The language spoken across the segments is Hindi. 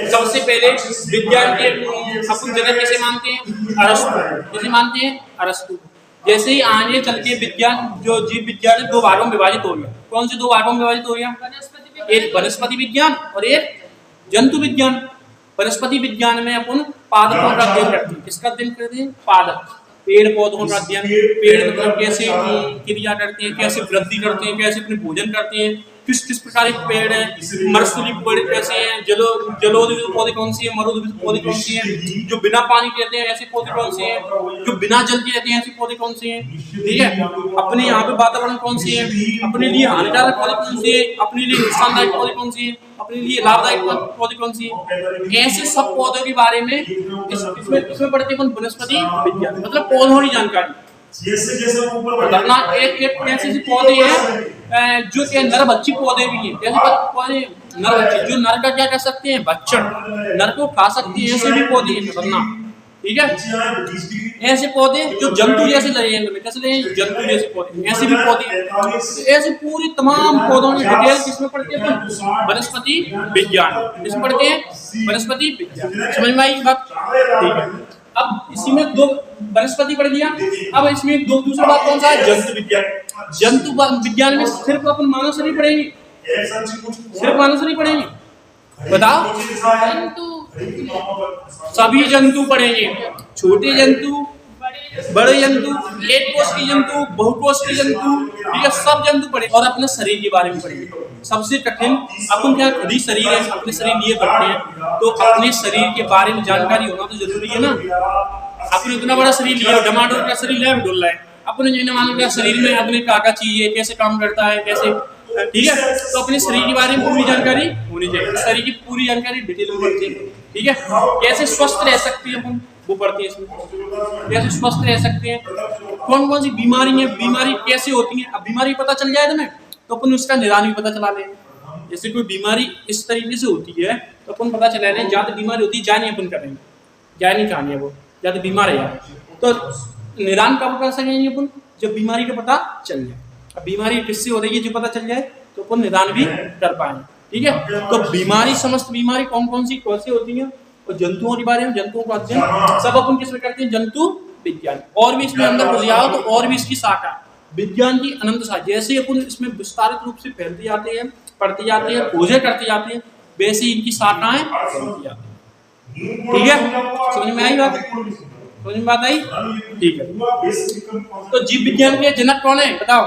सबसे पहले विज्ञान के अपन जनक किसे मानते हैं? अरस्तु। किसे मानते हैं? अरस्तु। जैसे ही आगे चल के विज्ञान जो जीव विज्ञान दो भागों में विभाजित हो गया। कौन से दो भागों में विभाजित हो गया? एक वनस्पति विज्ञान और एक जंतु विज्ञान। वनस्पति विज्ञान में अपन पादपों का अध्ययन करते हैं। किसका अध्ययन करते हैं? पादप, पेड़ पौधों का अध्ययन। पेड़ मतलब कैसे क्रिया करते हैं, कैसे वृद्धि करते हैं, कैसे अपने भोजन करते हैं, किस किस प्रकार के पेड़ हैं, मरसुली पेड़ कैसे हैं, जलोद्भिद पौधे कौन सी है, मरुद्भिद पौधे कौन सी हैं, जो बिना पानी के रहते हैं ऐसे पौधे कौन से हैं, जो बिना जल के रहते हैं ऐसे पौधे कौन से हैं, ठीक है। अपने यहाँ पे वातावरण कौन सी है, अपने लिए हानिकारक पौधे कौन से है, अपने लिए नुकसानदायक पौधे कौन सी है, अपने लिए लाभदायक पौधे कौन सी है, ऐसे सब पौधों के बारे में इसमें पढ़ते हैं वनस्पति विज्ञान, मतलब पौधों की जानकारी। वरना एक ऐसे पौधे हैं जो कि नरभक्षी पौधे भी हैं। कैसे पौधे? नरभक्षी, जो नर का क्या कर सकते हैं? भक्षण, नर को खा सकते हैं, ऐसे भी पौधे हैं। वरना ठीक है, ऐसे पौधे जो जंतु जैसे लगेंगे, कैसे लगेंगे? जंतु जैसे पौधे, ऐसे भी पौधे हैं। ऐसे पूरी तमाम पौधों की डिटेल किसमें पढ़ते हैं? वनस्पति विज्ञान। किसमें पढ़ते हैं? वनस्पति विज्ञान। समझ में आई बात? ठीक है। अब इसी में दो वनस्पति पढ़ लिया। अब इसमें दो दूसरा बात कौन सा है? जंतु विज्ञान। जंतु विज्ञान में सिर्फ अपन मानव शरीर पढ़ेंगे, सिर्फ मानव शरीर पढ़ेंगे? बताओ। सभी जंतु पढ़ेंगे, छोटे जंतु, बड़े जंतु, एक कोष की जंतु, बहुकोष की जंतु, ठीक है, सब जंतु पढ़ेंगे। और अपने शरीर के बारे में पढ़ेंगे। सबसे कठिन अपन क्या खुद ही शरीर है, अपने शरीर लिए करते हैं, तो अपने शरीर के बारे में जानकारी होना तो जरूरी है ना। अपने इतना बड़ा शरीर लिया, डमाडोल का शरीर लिया, डोल रहा है, अपने जो मानो क्या शरीर में अपने क्या चीज है, कैसे काम करता है, कैसे, ठीक है। तो अपने शरीर के बारे में पूरी जानकारी होनी चाहिए। शरीर की पूरी जानकारी डिटेल में पढ़ते हैं, ठीक है। कैसे स्वस्थ रह सकते हैं अपन, वो पढ़ते हैं इसमें। कैसे स्वस्थ रह सकते हैं, कौन कौन सी बीमारी है, बीमारी कैसे होती है। अब बीमारी पता चल जाए तुम्हें तो अपन उसका निदान भी पता चला लें। जैसे कोई बीमारी इस तरीके से होती है तो अपन पता चला लें, ज्यादा बीमारी होती है जानी अपन करेंगे, जानी कहानी है वो, ज्यादा बीमार है यार, तो निदान कब कर सकेंगे अपन? जब बीमारी का पता चल जाए। अब बीमारी किससे हो रही है जो पता चल जाए तो अपन निदान भी कर पाएंगे, ठीक है। तो बीमारी, समस्त बीमारी कौन कौन सी कैसे होती है, और जंतुओं के बारे में, जंतुओं का अध्ययन सब अपन किसमें करते हैं? जंतु विज्ञान। और भी इसमें अंदर घुस जाओ तो और भी इसकी शाखा, विज्ञान की अनंत शाखा। जैसे अपन इसमें विस्तारित रूप से फैलते जाते हैं, पढ़ते जाते हैं, खोजें करते जाते हैं, वैसे ही इनकी शाखाएं फैलती जाती हैं, ठीक है। समझ में आई बात? समझ में बात आई? ठीक है। तो जीव विज्ञान के जनक कौन है बताओ?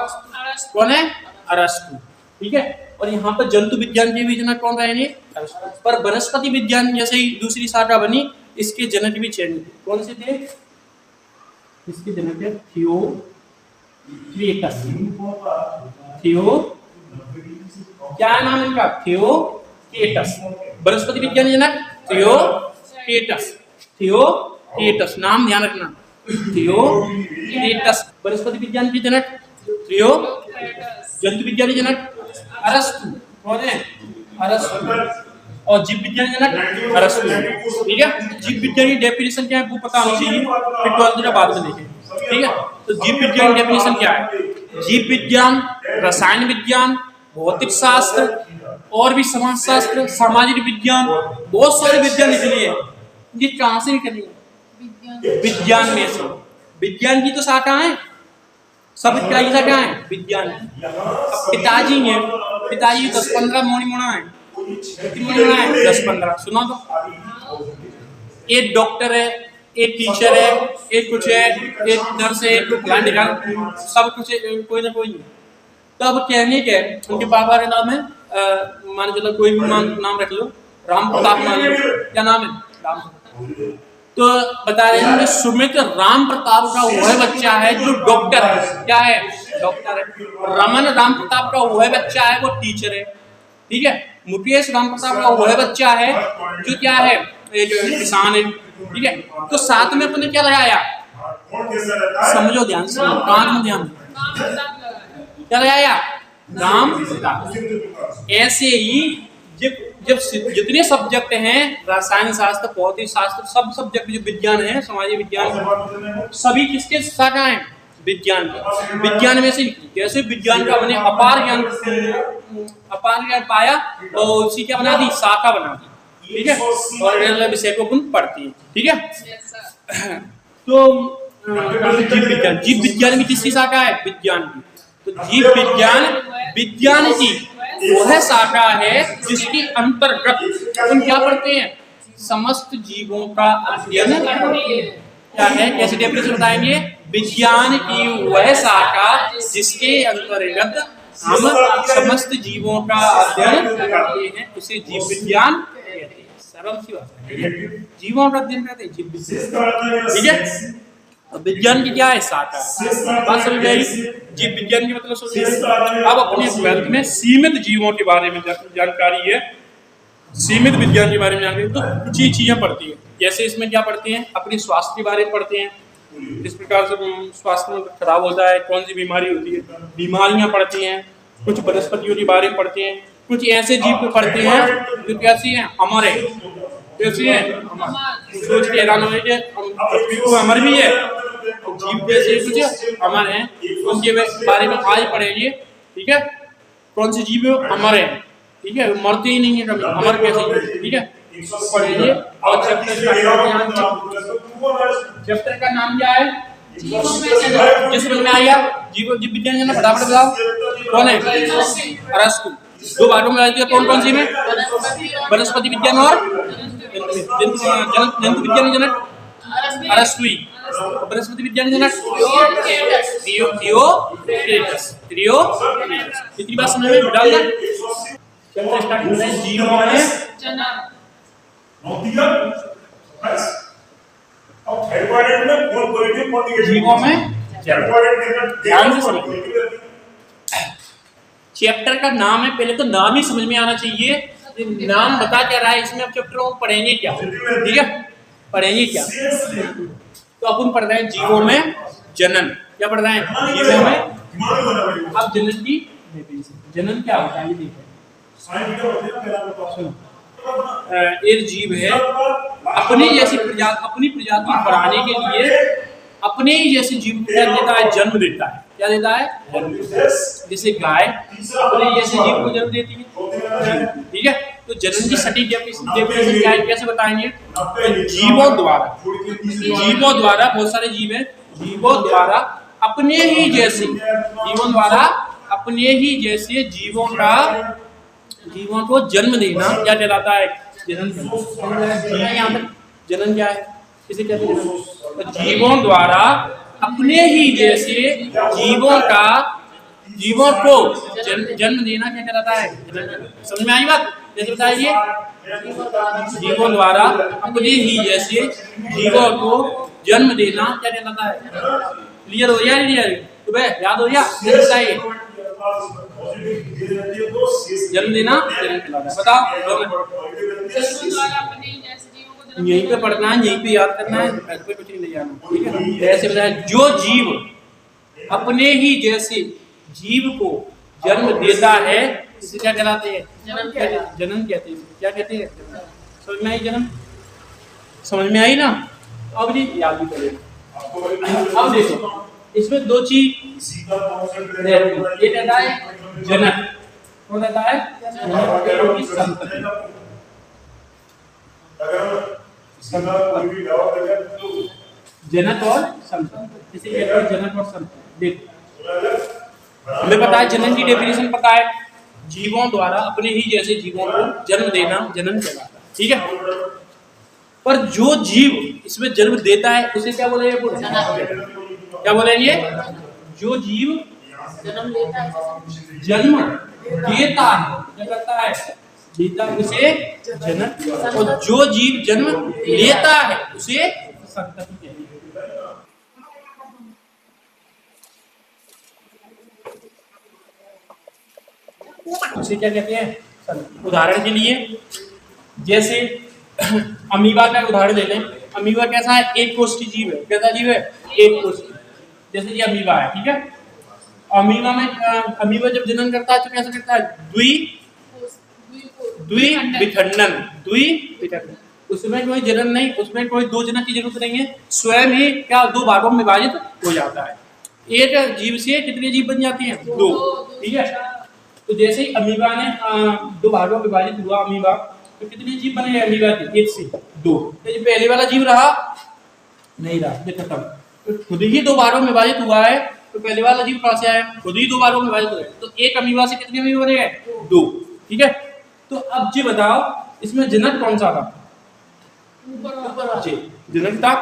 कौन है? अरस्तु, ठीक है। और यहाँ पर जंतु विज्ञान के भी जनक कौन रहेंगे? अरस्तु। पर वनस्पति विज्ञान जैसे ही दूसरी शाखा बनी, इसके जनक भी चयनित। कौन से थे इसके जनक? है थियोक्रेटस। क्या नाम इनका? थियोक्रेटस। वनस्पति विज्ञान जनक थियोक्रेटस। थियोक्रेटस नाम ध्यान रखना, थियोक्रेटस। वनस्पति विज्ञान के जनक थियोक्रेटस। जंतु विज्ञान के जनक अरस्तु। कौन है? अरस्तु। और जीव विज्ञान जनक अरस्तु, ठीक है। जीव विज्ञान की डेफिनेशन क्या है वो पता होनी चाहिए, फिर 12वीं बाद में देखें, ठीक है। तो जीव विज्ञान की डेफिनेशन क्या है? जीव विज्ञान, रसायन विज्ञान, भौतिक शास्त्र और भी समाजशास्त्र, सामाजिक विज्ञान, बहुत सारे विज्ञान निकली है। ये कहाँ से निकली? विज्ञान में से। विज्ञान की तो शाखा है, सब क्या की शाखा है? विज्ञान। अब पिताजी है, पिताजी 10-15 मोड़ी मोड़ा है, 10-15 सुना तो। एक डॉक्टर है, एक टीचर है, एक कुछ है, एक नर्स है, एक सब कुछ है, कोई ना कोई। तो अब कहने के उनके पापा का नाम है, मान चलो कोई भी नाम रख लो, राम प्रताप मान लो। क्या नाम है? राम प्रताप। तो बता रहे हैं सुमित राम प्रताप का वह बच्चा है जो डॉक्टर है। क्या है? डॉक्टर है। रमन राम प्रताप का वह बच्चा है वो टीचर है, ठीक है। मुकेश राम प्रताप का वह बच्चा है जो क्या है? किसान है, ठीक है। तो साथ में अपने क्या लगाया? समझो ध्यान से, कान में ध्यान। क्या लगाया? राम प्रताप। ऐसे ही जब जितने सब्जेक्ट हैं, रसायन शास्त्र, भौतिक शास्त्र, सब सब्जेक्ट जो विज्ञान है, समाज विज्ञान, सभी किसके शाखा हैं? विज्ञान के। विज्ञान में से जैसे विज्ञान का बने अपार ज्ञान पाया और उसी क्या बना दी? शाखा बना दी। ठीक है, और अलग विषय को अपन पढ़ते हैं, ठीक है। तो जीव विज्ञान की किसकी शाखा है? विज्ञान की। तो जीव विज्ञान की वह शाखा है जिसके अंतर्गत हम क्या पढ़ते हैं? समस्त जीवों का अध्ययन क्या है? कैसे डेफिनेशन बताएंगे? विज्ञान की वह शाखा जिसके अंतर्गत हम समस्त जीवों का अध्ययन करते हैं, उसे जीव विज्ञान कहते हैं। सरल सी बात है, जीवों का अध्ययन करते हैं जीव विज्ञान, ठीक है। विज्ञान की क्या है? शाखा। बात समझ गई? जीव विज्ञान की मतलब समझ। अब अपने ग्रंथ में सीमित जीवों के बारे में जानकारी है, सीमित विज्ञान के बारे में जानकारी, तो कुछ ही चीजें पढ़ती है। जैसे इसमें क्या पढ़ते हैं? अपने स्वास्थ्य के बारे में पढ़ते हैं, किस प्रकार से स्वास्थ्य खराब होता है, कौन सी बीमारी होती है, बीमारियां पढ़ते हैं। कुछ वनस्पतियों के बारे में पढ़ते हैं, कुछ ऐसे जीव को पढ़ते हैं जो कैसी हैं? अमर है। कैसी है? सोच के हैरान होंगे कि पृथ्वी को अमर भी है, जीव जैसे कुछ अमर हैं, उनके बारे में आज पढ़ेंगे, ठीक है। कौन से जीव अमर है, ठीक है, मरते ही नहीं है कभी, अमर कैसे, ठीक है, पढ़ेंगे। और चैप्टर का नाम क्या है? जिस समझ में आएगा जीव विज्ञान है ना, फटाफट बताओ। कौन है? अरस्तु। दो भागों में आती है, कौन कौन सी में? वनस्पति विज्ञान और जंतु विज्ञान जनक अरस्तु। वनस्पति विज्ञान जनक थियोक्रेटस। इतनी बात समझ में डाल दें। चैप्टर स्टार्ट करते हैं। जीवों में ध्यान से समझिए। चैप्टर का नाम है, पहले तो नाम ही समझ में आना चाहिए, नाम बता क्या रहा है इसमें। अब चैप्टर को पढ़ेंगे क्या, ठीक है, पढ़ेंगे क्या? तो अपन पढ़ रहे हैं जीवों में जनन। क्या पढ़ रहे हैं? जीवों में। अब जनन की जनन क्या होता है ये देखिए। एक जीव है, अपनी प्रजाति बढ़ाने के लिए अपने ही जैसे जीव को क्या देता है? जन्म देता है। क्या देता है? जैसे गाय अपने जैसे जीव को जन्म देती है, ठीक है। तो जनन की सटीक डेफिनेशन क्या है, कैसे बताएंगे? जीवों द्वारा बहुत सारे जीव हैं, जीवों द्वारा अपने ही जैसे जीवों को जन्म देना क्या कहलाता है? जनन। यहाँ तक जनन क्या है, इसे कहते हैं जीवों द्वारा अपने ही जैसे जीवों को जन्म देना क्या कहलाता है? समझ में आई बात? जैसे बताइए, जीवों द्वारा अपने ही जैसे जीवों को जन्म देना क्या कहलाता है? क्लियर हो गया? क्लियर तो याद हो गया? बताइए, जन्म देना बताओ। यहीं पे पढ़ना है, यहीं पे याद करना है, पे कुछ नहीं ले जाना, ठीक है। ऐसे बताया, जो जीव अपने ही जैसे जीव को जन्म देता है इसे क्या कहलाते हैं? जन्म कहते हैं। क्या कहते हैं? समझ में आई? जन्म समझ में आई ना? अब जी याद भी करें। अब देखो, इसमें दो चीज ये रहता है जनक, कौन रहता है? जनक और संतति, इसे कहते हैं जनक और संतति। देखो हमें पता है, जनन की डेफिनेशन पता है, जीवों द्वारा अपने ही जैसे जीवों को जन्म देना जनन कहलाता है, ठीक है। पर जो जीव इसमें जन्म देता है उसे क्या बोलेंगे? क्या बोलेंगे? जो जीव जन्म देता है, क्या करता है? देता है, उसे जनक। और जो जीव जन्म लेता है उसे संतति कहते हैं। उसे क्या कहते हैं? उदाहरण के लिए जैसे अमीबा का उदाहरण ले लें। अमीबा कैसा है? एक कोष्ठी जीव है। कैसा जीव है? एक कोष्ठी। जैसे ये अमीबा है, ठीक है। अमीबा जब जनन करता है तो कैसा करता है? द्विविखंडन। उसमें कोई जनन नहीं, उसमें कोई दो जनन की जरूरत नहीं है, स्वयं ही क्या दो भागों में विभाजित हो जाता है। एक जीव से कितने जीव बन जाती हैं? दो, ठीक है। तो जैसे ही अमीबा ने दो भागों में विभाजित हुआ अमीबा, तो कितने जीव बने अमीबा के? 1 से 2। तो ये पहले वाला जीव रहा नहीं रहा, ये खत्म। तो खुद ही 2 भागों में विभाजित हुआ है, तो पहले वाला जीव कहां से आया? खुद ही 2 भागों में विभाजित हुआ है। तो एक अमीबा से कितने अमीबा बने गए? 2। ठीक है। तो अब जी बताओ इसमें जनक कौन सा था? ऊपर जी जनक था।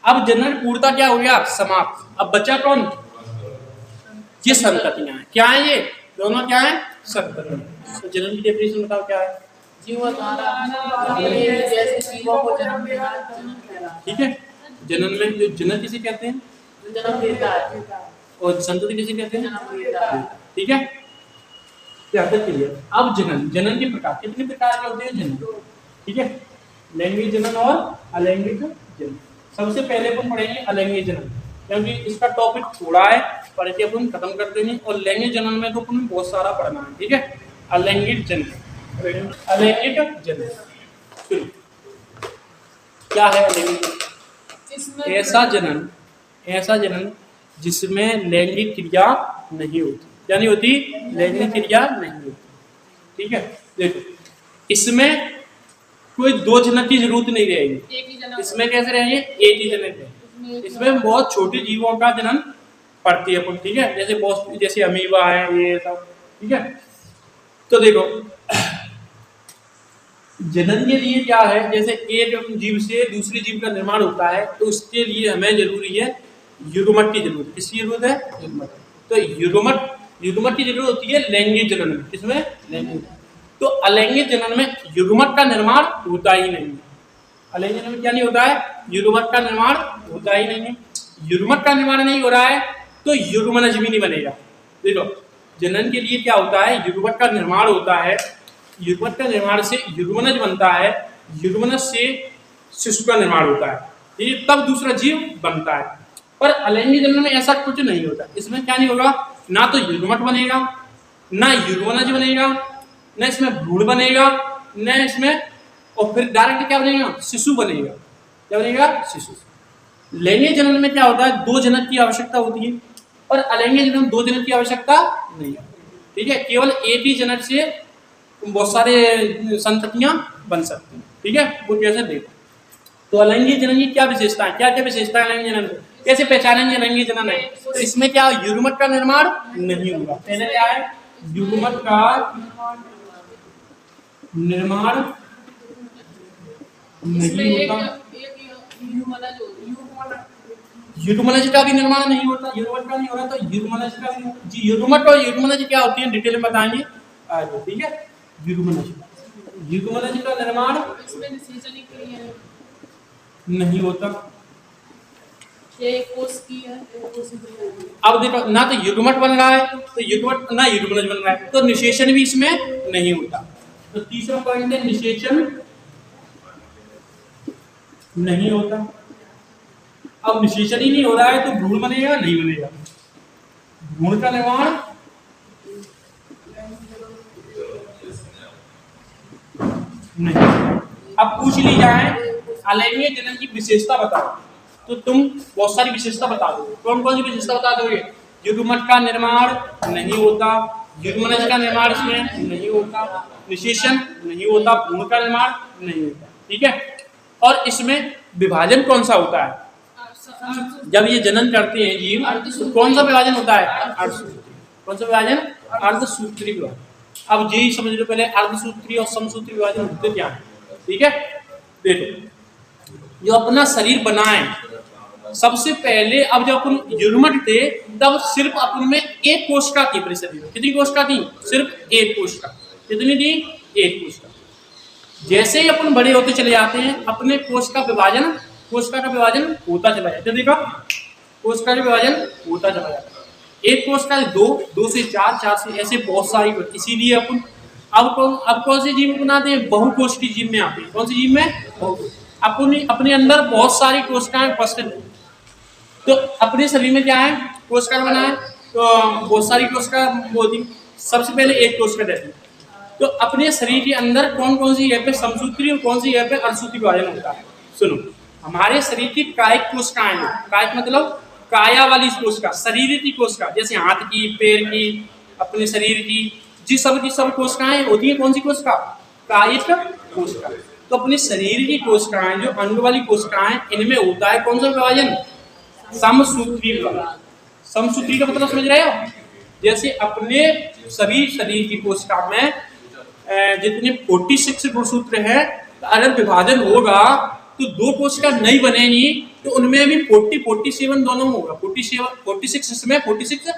अब जनक पूर्णता क्या हो गया? समाप्त। अब बचा कौन? ये संततियां हैं। क्या है ये? दोनों क्या है? संततियां। तो जनन की डेफिनेशन बताओ क्या है? जीवों द्वारा जैसे जीवों को जन्म देना जन्म कहलाता है। ठीक है। जनन में जो जनन किसे कहते हैं? जन्म देता है। और संतति किसे कहते हैं? जन्म देता है। ठीक है। ध्यान रखिए। अब जनन, जनन के प्रकार कितने प्रकार के होते हैं? जनन। ठीक है। लैंगिक जनन और अलैंगिक जनन। सबसे पहले अपन पढ़ेंगे अलैंगिक जनन, क्योंकि इसका टॉपिक थोड़ा है, पर इसे अपन खत्म कर देंगे। और लैंगिक जनन में तो अपन बहुत सारा पढ़ना है। ठीक है। अलैंगिक जनन, अलैंगिक जनन सुनो क्या है अलैंगिक जनन? ऐसा जनन जिसमें लैंगिक क्रिया नहीं होती। क्या नहीं होती? लैंगिक क्रिया नहीं होती। ठीक है। देखो इसमें कोई 2 जनक की जरूरत नहीं रहेगी। इसमें कैसे रहेंगे? एक ही जनक है। इसमें बहुत छोटे जीवों का जनन पड़ती है अपन। ठीक है। जैसे बहुत, जैसे अमीबा है, ये सब। ठीक है। तो देखो जनन के लिए क्या है? जैसे एक जीव से दूसरे जीव का निर्माण होता है, तो उसके लिए हमें जरूरी है युग्मक की जरूरत। किसकी जरूरत है? युग्मक। तो युग्मक की जरूरत होती है लैंगिक जनन में। किसमें? लैंगिक। तो अलैंगिक जनन में युग्मक का निर्माण होता ही नहीं। अलैंगिक जनन में क्या नहीं होता है? युग्मक का निर्माण होता ही नहीं। युग्मक का निर्माण नहीं हो रहा है तो युग्मनज भी नहीं बनेगा। देखो जनन के लिए क्या होता है? युग्मक का निर्माण होता है। युग्मक का निर्माण से युग्मनज बनता है। युग्मनज से शिशु का निर्माण होता है। ये तब दूसरा जीव बनता है। पर अलैंगिक जनन में ऐसा कुछ नहीं होता। इसमें क्या नहीं होगा? ना तो युग्मक बनेगा, ना युग्मनज बनेगा, न इसमें भ्रूण बनेगा, न इसमें, और फिर डायरेक्ट क्या बनेगा? शिशु बनेगा। क्या बनेगा? शिशु। लैंगिक जनन में क्या होता है? 2 जनक की आवश्यकता होती है, और अलैंगिक जनन में 2 जनक की आवश्यकता नहीं है। ठीक है। केवल एक ही जनक से बहुत सारे संततियां बन सकती हैं। ठीक है। वो कैसे देखो। तो अलैंगिक जनन की क्या विशेषता है? क्या क्या विशेषता है अलैंगिक जनन में? कैसे पहचानेंगे अलैंगिक जनन है? तो इसमें क्या युग्मक का निर्माण नहीं होगा। पहले क्या है? युग्मक का निर्माण नहीं होता। युग्मनज का भी निर्माण नहीं होता। युग्मक का नहीं हो रहा तो युग्मनज का भी जी। युग्मक और युग्मनज क्या होती है डिटेल में बताएंगे आगे। ठीक है। युग्मनज का निर्माण नहीं होता। अब देखो ना तो युग्मक बन रहा है, तो युग्मक ना युग्मनज बन रहा है, तो निषेचन भी इसमें नहीं होता। तो तीसरा पॉइंट है निषेचन नहीं होता। अब निषेचन ही नहीं हो रहा है तो भ्रूण बनेगा? नहीं बनेगा। भ्रूण का निर्माण नहीं। अब पूछ ली जाए अलैंगिक जनन की विशेषता बताओ, तो तुम बहुत सारी विशेषता बता दो। कौन कौन सी विशेषता बता दोगे? युग्मक का निर्माण नहीं होता, युग्मनज का निर्माण इसमें नहीं होता, निषेचन नहीं होता, भ्रूण का निर्माण नहीं होता। ठीक है। और इसमें विभाजन कौन सा होता है? जब ये जनन करते हैं जीव, तो कौन सा विभाजन होता है? अर्धसूत्री। कौन सा विभाजन? अर्धसूत्री विभाजन। अब यही समझ लो पहले अर्धसूत्री और समसूत्री विभाजन होते क्या है। ठीक है। देखो जो अपना शरीर बनाए सबसे पहले, अब जब अपन युग्मक थे तब सिर्फ अपन में एक कोशिका थी अपने शरीर में। कितनी कोशिका थी? सिर्फ एक कोशिका। कितनी थी? एक कोशिका। जैसे ही अपन बड़े होते चले जाते हैं अपने कोशिका का विभाजन होता चला जाता है। देखो कोशिका का विभाजन होता चला जाता है। एक कोशिका 2, 2 से 4, 4 से ऐसे बहुत सारी। इसीलिए अपन अब कौन से जीव बनाते हैं? बहुकोशिकीय जीव में आते हैं। कौन सी जीव में? अपने अंदर बहुत सारी कोशिकाएं उपस्थित हैं। तो अपने शरीर में क्या है? कोशिका बना है, तो बहुत सारी कोशिका होती। सबसे पहले एक कोशिका रहती है। तो अपने शरीर के अंदर कौन कौन सी यहाँ पे समसूत्री और कौन सी यहाँ पे अर्धसूत्री विभाजन होता है? सुनो, हमारे शरीर की कायिक कोशिकाएं हैं। कायिक मतलब काया वाली कोशिका, शरीर की कोशिका, जैसे हाथ की, पैर की, अपने शरीर की, जी सब कोशिकाएं होती है। कौन सी कोशिका? कायिक कोशिका। तो अपने शरीर की कोशिकाएं, जो अंग वाली कोशिकाएं, इनमें होता है कौन सा विभाजन? समसूत्री विभाजन। समसूत्री का मतलब समझ रहे हो? जैसे अपने सभी शरीर की कोशिका में जितने 46 गुणसूत्र हैं, तो अगर विभाजन होगा तो दो कोशिका नहीं बनेगी, तो उनमें भी 47 दोनों में होगा। 46 इसमें, 47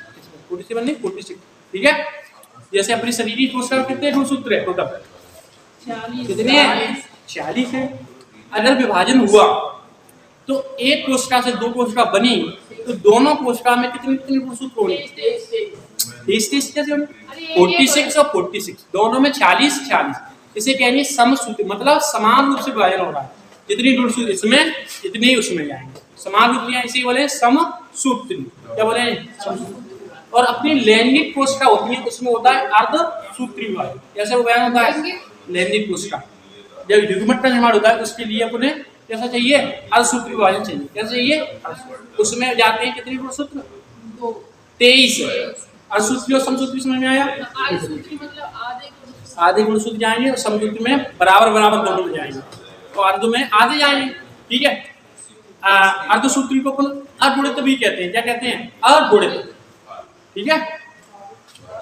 नहीं 46, ठीक है। जैसे अपनी शरीर की कोशिका कितने गुणसूत्र है टोटल? 40 कितने हैं? 40 है। अगर विभाजन हुआ तो एक कोशिका से दो कोशिका बनी, तो दोनों कोशिका में कितने कितने गुणसूत्र होंगे? 30 कैसे होंगे? 46 और 46 दोनों में 40। इसे कहेंगे समसूत्र, मतलब समान रूप से विभाजन हो रहा है। जितनी गुणसूत्र इसमें, इतने ही उसमें जाएंगे। समान रूप से इसे बोले समसूत्री। क्या बोले? समसूत्री। और अपनी लैंगिक कोशिका होती है, उसमें होता है अर्धसूत्री विभाजन। कैसे विभाजन होता है? लैंगिक कोशिका जब युग्मक का निर्माण होता है, उसके लिए अपने कैसा चाहिए? अर्धसूत्री विभाजन चाहिए। कैसे चाहिए? उसमें जाते हैं कितने गुणसूत्र? 23। अर्धसूत्री और समसूत्री समझ में आया? आधे गुणसूत्र जाएंगे और समसूत्री में बराबर दोनों में जाएंगे, तो अर्ध में आधे जाएंगे, ठीक है। अर्धसूत्री को अपन अगुणित भी कहते हैं। क्या कहते हैं? अगुणित, ठीक है।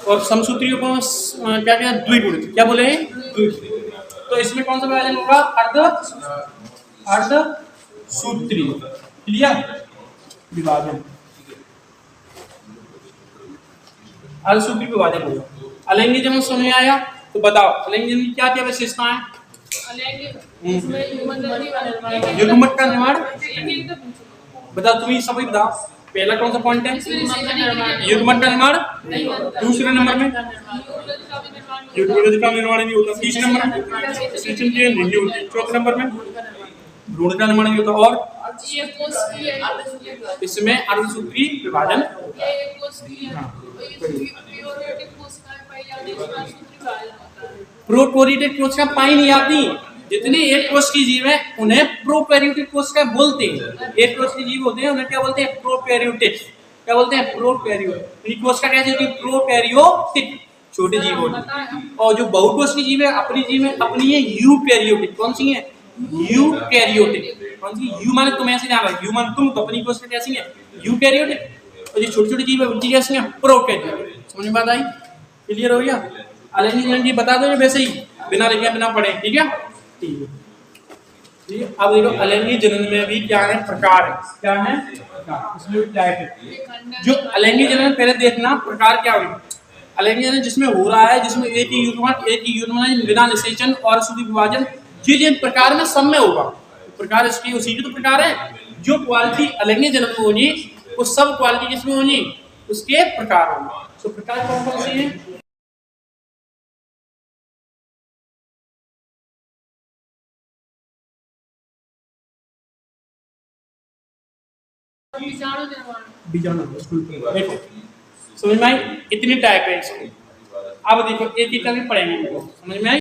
और समसूत्री को क्या कहते हैं? द्विगुणित। क्या बोले? द्विगुणित। तो इसमें कौन सा विभाजन होगा? अर्धसूत्री। क्लियर? विभाजन अर्धसूत्री विभाजन होगा। अलैंगिक जन्म समझ में आया? तो बताओ अलैंगिक जन्म की क्या क्या विशेषताएं? युग्मक का निर्माण। बताओ तुम्हें सभी बताओ, पहला कौन सा पॉइंट है? युग्मक का निर्माण। दूसरे नंबर में युग्मक का निर्माण नहीं होता। तीसरे नंबर में चौथे नंबर में भ्रूण का निर्माण नहीं होता। और इसमें अर्धसूत्री विभाजन। प्रोकैरियोटिक कोशिका पाई नहीं जाती। जितने एक कोश की जीव है उन्हें प्रोकैरियोटिक कोशिका बोलते हैं। एक कोश की जीव होते हैं उन्हें क्या बोलते हैं? प्रोकैरियोटिक। क्या बोलते हैं? प्रोकैरियोटिक। कोशिका कैसी होती है? प्रोकैरियोटिक, छोटे जीव होते हैं। और जो बहुकोश की जीव है, अपनी जीव है, अपनी है यूकैरियोटिक। कौन सी है? यूकैरियोटिक। कौन सी? यू माने तुम, ऐसे जाना यू माने तुम, तो अपनी कोशिका कैसी है? यूकैरियोटिक। और जो छोटी छोटी जीव है उनकी कैसी है? प्रोकैरियोटिक। समझ में बात आई? क्लियर हो गया? अलैंगिक जन्म की बता दो वैसे ही, बिना लिखे बिना पढ़े, ठीक है। ठीक है, अब देखो अलैंगिक जनन में भी क्या है? प्रकार है। क्या है? इसमें भी टाइप है। जो अलैंगिक जनन पहले देखना प्रकार क्या होगा। अलैंगिक जनन जिसमें हो रहा है, जिसमें एक ही युग्मक बिना निषेचन और शुद्ध विभाजन, जिन प्रकार में सब में होगा। प्रकार इसकी उसी की तो प्रकार है। जो क्वालिटी अलैंगिक जनन में होगी, वो सब क्वालिटी किसमें होगी? उसके प्रकार होंगे। तो प्रकार कौन कौन से हैं? बीजाणु। देखो समझ में आई? इतनी टाइप है इसको। अब देखो एक एक करके पढ़ेंगे, समझ में आई?